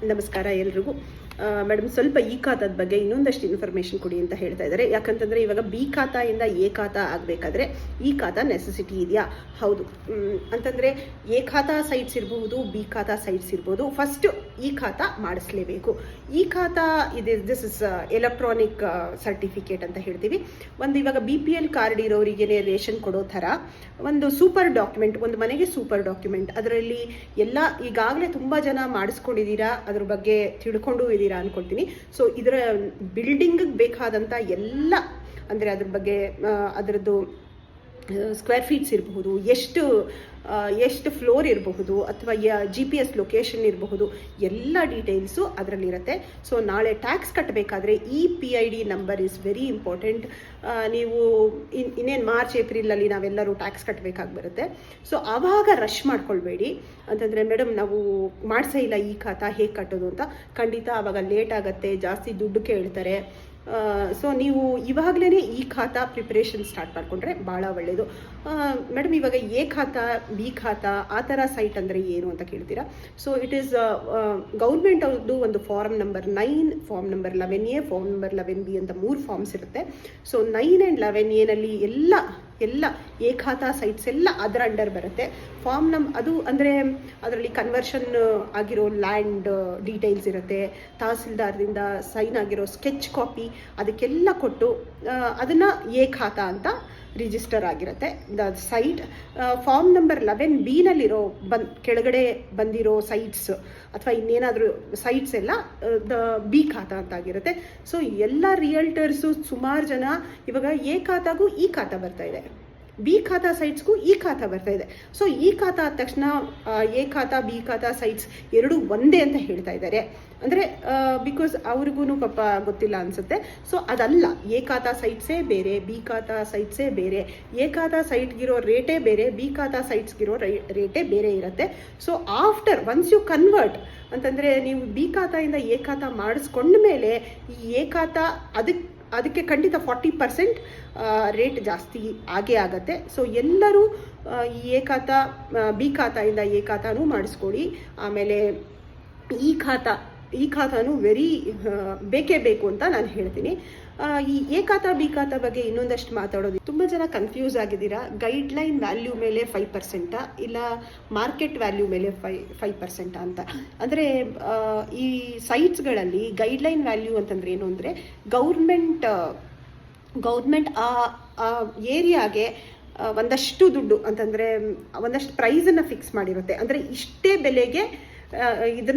ನಮಸ್ಕಾರ ಎಲ್ರಿಗೂ. ಮೇಡಮ್, ಸ್ವಲ್ಪ ಈ ಖಾತಾದ ಬಗ್ಗೆ ಇನ್ನೊಂದಷ್ಟು ಇನ್ಫಾರ್ಮೇಷನ್ ಕೊಡಿ ಅಂತ ಹೇಳ್ತಾ ಇದ್ದಾರೆ. ಯಾಕಂತಂದರೆ ಇವಾಗ ಬಿ ಖಾತಾಯಿಂದ ಎ ಖಾತಾ ಆಗಬೇಕಾದ್ರೆ ಈ ಖಾತಾ ನೆಸೆಸಿಟಿ ಇದೆಯಾ? ಹೌದು. ಅಂತಂದರೆ ಎ ಖಾತಾ ಸೈಟ್ಸ್ ಇರಬಹುದು, ಬಿ ಖಾತಾ ಸೈಟ್ಸ್ ಇರ್ಬೋದು. ಫಸ್ಟ್ ಈ ಖಾತಾ ಮಾಡಿಸ್ಲೇಬೇಕು. ಈ ಖಾತಾ ದಿಸ್ ಇಸ್ ಎಲೆಕ್ಟ್ರಾನಿಕ್ ಸರ್ಟಿಫಿಕೇಟ್ ಅಂತ ಹೇಳ್ತೀವಿ. ಒಂದು ಇವಾಗ BPL ಕಾರ್ಡ್ ಇರೋರಿಗೇನೆ ರೇಷನ್ ಕೊಡೋ ಥರ ಒಂದು ಸೂಪರ್ ಡಾಕ್ಯುಮೆಂಟ್, ಒಂದು ಮನೆಗೆ ಸೂಪರ್ ಡಾಕ್ಯುಮೆಂಟ್. ಅದರಲ್ಲಿ ಎಲ್ಲ ಈಗಾಗಲೇ ತುಂಬ ಜನ ಮಾಡಿಸ್ಕೊಂಡಿದ್ದೀರಾ, ಅದ್ರ ಬಗ್ಗೆ ತಿಳ್ಕೊಂಡು ಇದ್ದೀರಾ ಅನ್ಕೊಳ್ತೀನಿ. ಸೊ ಇದರ ಬಿಲ್ಡಿಂಗ್ ಬೇಕಾದಂಥ ಎಲ್ಲ, ಅಂದರೆ ಅದ್ರ ಬಗ್ಗೆ ಅದರದ್ದು ಸ್ಕ್ವೇರ್ ಫೀಟ್ಸ್ ಇರಬಹುದು, ಎಷ್ಟು ಫ್ಲೋರ್ ಇರಬಹುದು, ಅಥವಾ GPS ಲೊಕೇಶನ್ ಇರಬಹುದು, ಎಲ್ಲ ಡೀಟೇಲ್ಸು ಅದರಲ್ಲಿರುತ್ತೆ. ಸೊ ನಾಳೆ ಟ್ಯಾಕ್ಸ್ ಕಟ್ಟಬೇಕಾದ್ರೆ ಈ PID number is very important. ನೀವು ಇನ್ನೇನು ಮಾರ್ಚ್ ಏಪ್ರಿಲಲ್ಲಿ ನಾವೆಲ್ಲರೂ ಟ್ಯಾಕ್ಸ್ ಕಟ್ಟಬೇಕಾಗಿ ಬರುತ್ತೆ. ಸೊ ಆವಾಗ ರಶ್ ಮಾಡ್ಕೊಳ್ಬೇಡಿ. ಅಂತಂದರೆ ಮೇಡಮ್ ನಾವು ಮಾಡಿಸೇ ಇಲ್ಲ ಈ ಖಾತಾ, ಹೇಗೆ ಕಟ್ಟೋದು ಅಂತ. ಖಂಡಿತ ಆವಾಗ ಲೇಟ್ ಆಗುತ್ತೆ, ಜಾಸ್ತಿ ದುಡ್ಡು ಕೇಳ್ತಾರೆ. ಸೊ ನೀವು ಇವಾಗಲೇ ಈ ಖಾತಾ ಪ್ರಿಪ್ರೇಷನ್ ಸ್ಟಾರ್ಟ್ ಮಾಡಿಕೊಂಡ್ರೆ ಭಾಳ ಒಳ್ಳೆಯದು. ಮೇಡಮ್, ಇವಾಗ ಎ ಖಾತಾ, ಬಿ ಖಾತಾ ಆ ಥರ ಸೈಟ್ ಅಂದರೆ ಏನು ಅಂತ ಕೇಳ್ತೀರಾ. ಸೊ ಇಟ್ ಈಸ್ ಗೌರ್ಮೆಂಟ್ ಅವ್ರದ್ದು ಒಂದು form number 9, form number 11A, form number 11B ಅಂತ 3 ಫಾರ್ಮ್ಸ್ ಇರುತ್ತೆ. ಸೊ 9 ಆ್ಯಂಡ್ 11A ಎಲ್ಲ ಎ ಖಾತಾ ಸೈಟ್ಸ್ ಎಲ್ಲ ಅದರ ಅಂಡರ್ ಬರುತ್ತೆ. ಅದು ಅಂದರೆ ಅದರಲ್ಲಿ ಕನ್ವರ್ಷನ್ ಆಗಿರೋ ಲ್ಯಾಂಡ್ ಡೀಟೇಲ್ಸ್ ಇರುತ್ತೆ, ತಹಸೀಲ್ದಾರ್ದಿಂದ ಸೈನ್ ಆಗಿರೋ ಸ್ಕೆಚ್ ಕಾಪಿ, ಅದಕ್ಕೆಲ್ಲ ಕೊಟ್ಟು ಅದನ್ನು ಎ ಖಾತಾ ಅಂತ ರಿಜಿಸ್ಟರ್ ಆಗಿರುತ್ತೆ the site. Form number 11B ಕೆಳಗಡೆ ಬಂದಿರೋ ಸೈಟ್ಸ್ ಅಥವಾ ಇನ್ನೇನಾದರೂ ಸೈಟ್ಸ್ ಎಲ್ಲ ದ ಬಿ ಖಾತಾ ಅಂತ ಆಗಿರುತ್ತೆ. ಸೊ ಎಲ್ಲ ರಿಯಲ್ಟರ್ಸು ಸುಮಾರು ಜನ ಇವಾಗ ಎ ಖಾತಾಗೂ ಈ ಖಾತಾ ಬರ್ತಾ ಇದೆ, ಬಿ ಖಾತಾ ಸೈಟ್ಸ್ಗೂ ಈ ಖಾತಾ ಬರ್ತಾ ಇದೆ. ಸೊ ಈ ಖಾತಾ ಆದ ತಕ್ಷಣ ಎ ಖಾತಾ, ಬಿ ಖಾತಾ ಸೈಟ್ಸ್ ಎರಡೂ ಒಂದೇ ಅಂತ ಹೇಳ್ತಾ ಇದ್ದಾರೆ. ಅಂದರೆ ಬಿಕಾಸ್ ಅವ್ರಿಗೂ ಪಾಪ ಗೊತ್ತಿಲ್ಲ ಅನಿಸುತ್ತೆ. ಸೊ ಅದಲ್ಲ, ಎ ಖಾತಾ ಸೈಟ್ಸೇ ಬೇರೆ, ಬಿ ಖಾತಾ ಸೈಟ್ಸೇ ಬೇರೆ. ಎ ಖಾತಾ ಸೈಟ್ಗಿರೋ ರೇಟೇ ಬೇರೆ, ಬಿ ಖಾತಾ ಸೈಟ್ಸ್ಗಿರೋ ರೇಟೇ ಬೇರೆ ಇರುತ್ತೆ. So after once you convert ಅಂತಂದರೆ, ನೀವು ಬಿ ಖಾತಾಯಿಂದ ಎ ಖಾತಾ ಮಾಡಿಸ್ಕೊಂಡ ಮೇಲೆ ಈ ಎ ಖಾತಾ ಅದಕ್ಕೆ ಖಂಡಿತ 40% ರೇಟ್ ಜಾಸ್ತಿ ಆಗೇ ಆಗತ್ತೆ. ಸೊ ಎಲ್ಲರೂ ಈ ಎ ಖಾತಾ, ಬಿ ಖಾತಾಯಿಂದ ಎ ಖಾತಾನೂ ಮಾಡಿಸ್ಕೊಳ್ಳಿ. ಆಮೇಲೆ ಈ ಖಾತಾನು ಬೇಕೇ ಬೇಕು ಅಂತ ನಾನು ಹೇಳ್ತೀನಿ. ಈ ಎ ಖಾತಾ, ಬಿ ಖಾತಾ ಬಗ್ಗೆ ಇನ್ನೊಂದಷ್ಟು ಮಾತಾಡೋದು. ತುಂಬ ಜನ ಕನ್ಫ್ಯೂಸ್ ಆಗಿದ್ದೀರಾ. ಗೈಡ್ಲೈನ್ ವ್ಯಾಲ್ಯೂ ಮೇಲೆ 5% ಇಲ್ಲ ಮಾರ್ಕೆಟ್ ವ್ಯಾಲ್ಯೂ ಮೇಲೆ 5% ಅಂತ. ಅಂದರೆ ಈ ಸೈಟ್ಸ್ಗಳಲ್ಲಿ ಗೈಡ್ಲೈನ್ ವ್ಯಾಲ್ಯೂ ಅಂತಂದ್ರೆ ಏನು ಅಂದರೆ, ಗೌರ್ಮೆಂಟ್ ಆ ಏರಿಯಾಗೆ ಒಂದಷ್ಟು ದುಡ್ಡು ಅಂತಂದರೆ ಒಂದಷ್ಟು ಪ್ರೈಸನ್ನು ಫಿಕ್ಸ್ ಮಾಡಿರುತ್ತೆ. ಅಂದರೆ ಇಷ್ಟೇ ಬೆಲೆಗೆ ಇದನ್ನು